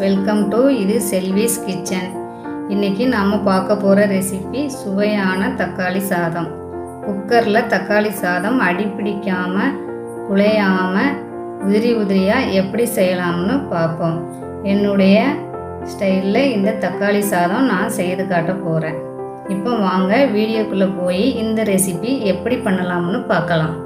Welcome to இது செல்விஸ் kitchen. இன்றைக்கி நாம் பார்க்க போகிற ரெசிபி சுவையான தக்காளி சாதம். குக்கரில் தக்காளி சாதம் அடிப்பிடிக்காமல் குழையாமல் உதிரி உதிரியாக எப்படி செய்யலாம்னு பார்ப்போம். என்னுடைய ஸ்டைலில் இந்த தக்காளி சாதம் நான் செய்து காட்ட போகிறேன். இப்போ வாங்க வீடியோக்குள்ளே போய் இந்த ரெசிபி எப்படி பண்ணலாம்னு பார்க்கலாம்.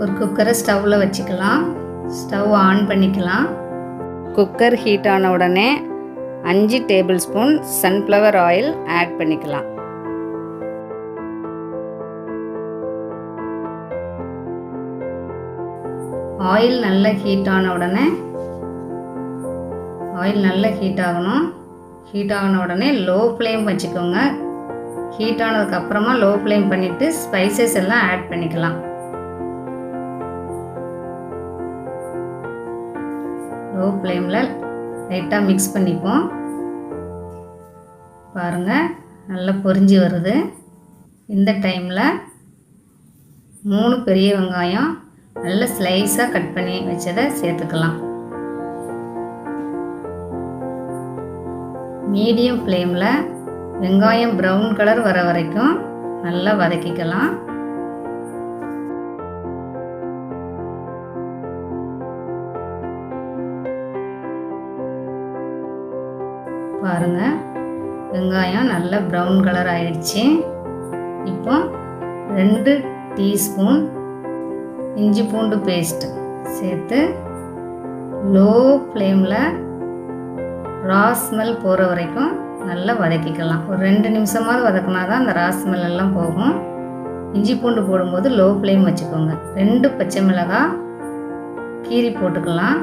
ஒரு குக்கரை ஸ்டவ்வில் வச்சுக்கலாம். ஸ்டவ் ஆன் பண்ணிக்கலாம். குக்கர் ஹீட் ஆன உடனே 5 tablespoon sunflower oil add பண்ணிக்கலாம். ஆயில் நல்லா ஹீட் ஆன உடனே ஹீட் ஆன உடனே லோ ஃப்ளேம் வச்சுக்கோங்க. ஹீட் ஆனதுக்கப்புறமா லோ ஃப்ளேம் பண்ணிவிட்டு ஸ்பைசஸ் எல்லாம் ஆட் பண்ணிக்கலாம். லோ ஃப்ளேமில் லைட்டாக மிக்ஸ் பண்ணிப்போம். பாருங்கள், நல்லா பொரிஞ்சு வருது. இந்த டைமில் 3 பெரிய வெங்காயம் நல்ல ஸ்லைஸாக கட் பண்ணி வச்சதை சேர்த்துக்கலாம். மீடியம் ஃப்ளேமில் வெங்காயம் ப்ரௌன் கலர் வர வரைக்கும் நல்லா வதக்கிக்கலாம். பாருங்கள், வெங்காயம் நல்ல ப்ரௌன் கலர் ஆயிடுச்சு. இப்போ 2 டீஸ்பூன் இஞ்சி பூண்டு பேஸ்ட் சேர்த்து லோ ஃப்ளேமில் ரா ஸ்மெல் போகிற வரைக்கும் நல்லா வதக்கிக்கலாம். ஒரு 2 நிமிஷமாவது வதக்கினா தான் அந்த ரா ஸ்மெல் எல்லாம் போகும். இஞ்சி பூண்டு போடும்போது லோ ஃப்ளேம் வச்சுக்கோங்க. 2 பச்சை மிளகாய் கீரி போட்டுக்கலாம்.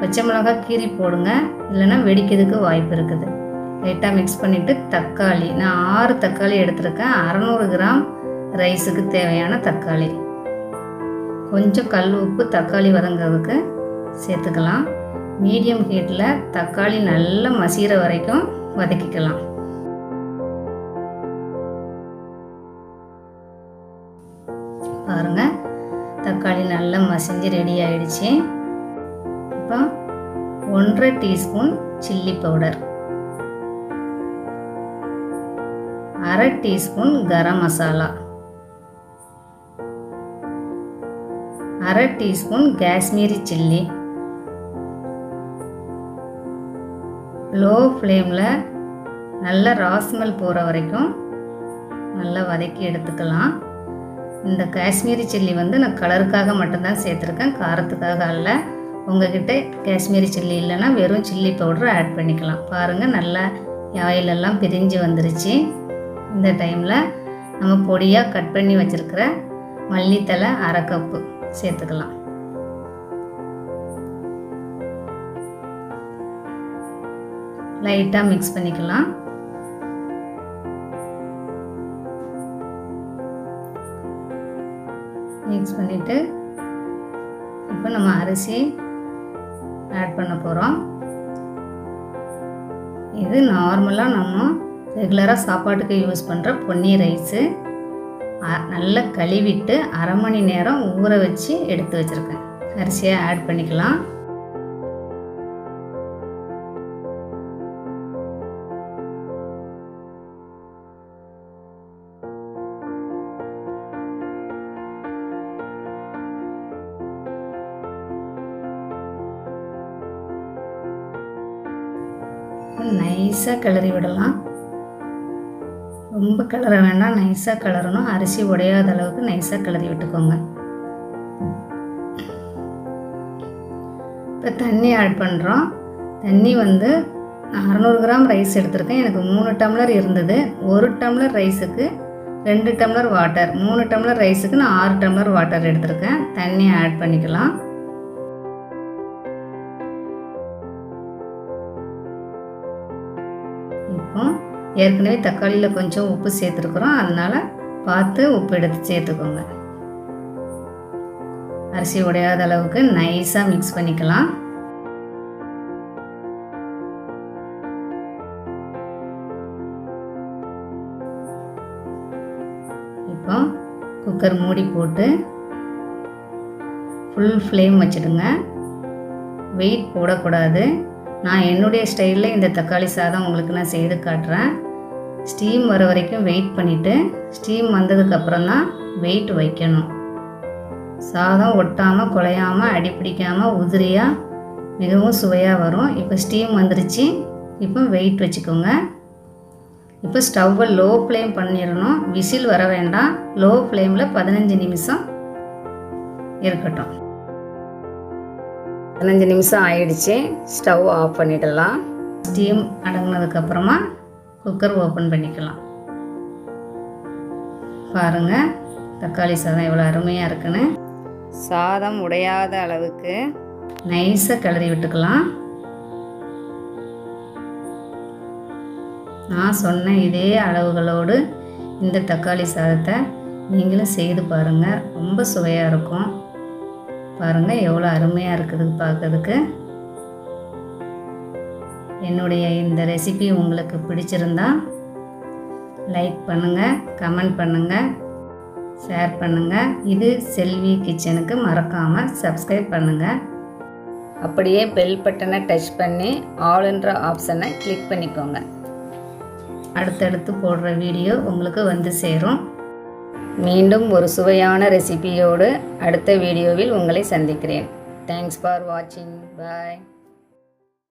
பச்சை மிளகாய் கீரி போடுங்க, இல்லைன்னா வெடிக்கிறதுக்கு வாய்ப்பு இருக்குது. லைட்டாக மிக்ஸ் பண்ணிவிட்டு தக்காளி, நான் 6 தக்காளி எடுத்துருக்கேன். 600 கிராம் ரைஸுக்கு தேவையான தக்காளி. கொஞ்சம் கல் உப்பு தக்காளி வதங்கிறதுக்கு சேர்த்துக்கலாம். மீடியம் ஹீட்டில் தக்காளி நல்லா மசிகிற வரைக்கும் வதக்கிக்கலாம். பாருங்கள், தக்காளி நல்லா மசிஞ்சு ரெடி ஆயிடுச்சு. இப்போ 1.5 teaspoon chilli powder, 1/2 teaspoon garam masala, 1/2 teaspoon Kashmiri chilli. Low ஃப்ளேமில் நல்ல ராஸ்மெல் போகிற வரைக்கும் நல்லா வதக்கி எடுத்துக்கலாம். இந்த காஷ்மீரி சில்லி நான் கலருக்காக மட்டும்தான் சேர்த்துருக்கேன், காரத்துக்காக அல்ல. உங்கள்கிட்ட காஷ்மீரி சில்லி இல்லைன்னா வெறும் சில்லி பவுடர் ஆட் பண்ணிக்கலாம். பாருங்கள், நல்லா ஆயிலெல்லாம் பிரிஞ்சு வந்துருச்சு. இந்த டைமில் நம்ம பொடியாக கட் பண்ணி வச்சுருக்கிற மல்லித்தலை 1/2 கப்பு சேர்த்துக்கலாம். லைட்டாக மிக்ஸ் பண்ணிக்கலாம். மிக்ஸ் பண்ணிவிட்டு இப்போ நம்ம அரிசி ஆட் பண்ண போகிறோம். இது நார்மலாக நம்ம ரெகுலராக சாப்பாட்டுக்கு யூஸ் பண்ணுற பொன்னி ரைஸு. நல்லா கழுவிட்டு 1/2 மணி நேரம் ஊற வச்சு எடுத்து வச்சுருக்கேன். அரிசியை ஆட் பண்ணிக்கலாம். நைஸாக கிளறி விடலாம். ரொம்ப கிளற வேண்டாம், நைஸாக கிளறணும். அரிசி உடையாத அளவுக்கு நைஸாக கிளறி விட்டுக்கோங்க. இப்போ தண்ணி ஆட் பண்ணுறோம். தண்ணி 600 கிராம் ரைஸ் எடுத்திருக்கேன். எனக்கு 3 டம்ளர் இருந்தது. 1 டம்ளர் ரைஸுக்கு 2 டம்ளர் வாட்டர். 3 டம்ளர் ரைஸுக்கு நான் 6 டம்ளர் வாட்டர் எடுத்திருக்கேன். தண்ணி ஆட் பண்ணிக்கலாம். இப்போ ஏற்கனவே தக்காளியில் கொஞ்சம் உப்பு சேர்த்துருக்குறோம், அதனால் பார்த்து உப்பு எடுத்து சேர்த்துக்கோங்க. அரிசி உடையாத அளவுக்கு நைஸாக மிக்ஸ் பண்ணிக்கலாம். இப்போ குக்கர் மூடி போட்டு ஃபுல் ஃப்ளேம் வச்சுடுங்க. வெயிட் போடக்கூடாது. நான் என்னுடைய ஸ்டைலில் இந்த தக்காளி சாதம் உங்களுக்கு நான் செய்து காட்டுறேன். ஸ்டீம் வர வரைக்கும் வெயிட் பண்ணிவிட்டு ஸ்டீம் வந்ததுக்கப்புறம் தான் வெயிட் வைக்கணும். சாதம் ஒட்டாமல் குழையாமல் அடிப்பிடிக்காமல் உதிரியாக மிகவும் சுவையாக வரும். இப்போ ஸ்டீம் வந்துருச்சு. இப்போ வெயிட் வச்சுக்கோங்க. இப்போ ஸ்டவ்வை லோ ஃப்ளேம் பண்ணிடணும். விசில் வர வேண்டாம். லோ ஃப்ளேமில் 15 நிமிஷம் இருக்கட்டும். 15 நிமிஷம் ஆயிடுச்சு. ஸ்டவ் ஆஃப் பண்ணிடலாம். ஸ்டீம் அடங்கினதுக்கப்புறமா குக்கர் ஓப்பன் பண்ணிக்கலாம். பாருங்கள் தக்காளி சாதம் எவ்வளோ அருமையாக இருக்குன்னு. சாதம் உடையாத அளவுக்கு நைஸாக கிளறி விட்டுக்கலாம். நான் சொன்ன இதே அளவுகளோடு இந்த தக்காளி சாதத்தை நீங்களும் செய்து பாருங்கள். ரொம்ப சுவையாக இருக்கும். பாருங்கள் எவ்வளோ அருமையாக இருக்குது பார்க்கறதுக்கு. என்னுடைய இந்த ரெசிபி உங்களுக்கு பிடிச்சிருந்தா லைக் பண்ணுங்கள், கமெண்ட் பண்ணுங்கள், ஷேர் பண்ணுங்கள். இது செல்வி கிச்சனுக்கு மறக்காமல் சப்ஸ்கிரைப் பண்ணுங்கள். அப்படியே பெல் பட்டனை டச் பண்ணி ஆல்ன்ற ஆப்ஷனை கிளிக் பண்ணிக்கோங்க. அடுத்தடுத்து போடுற வீடியோ உங்களுக்கு வந்து சேரும். மீண்டும் ஒரு சுவையான ரெசிபியோடு அடுத்த வீடியோவில் உங்களை சந்திக்கிறேன். தேங்க்ஸ் ஃபார் வாட்சிங். பாய்.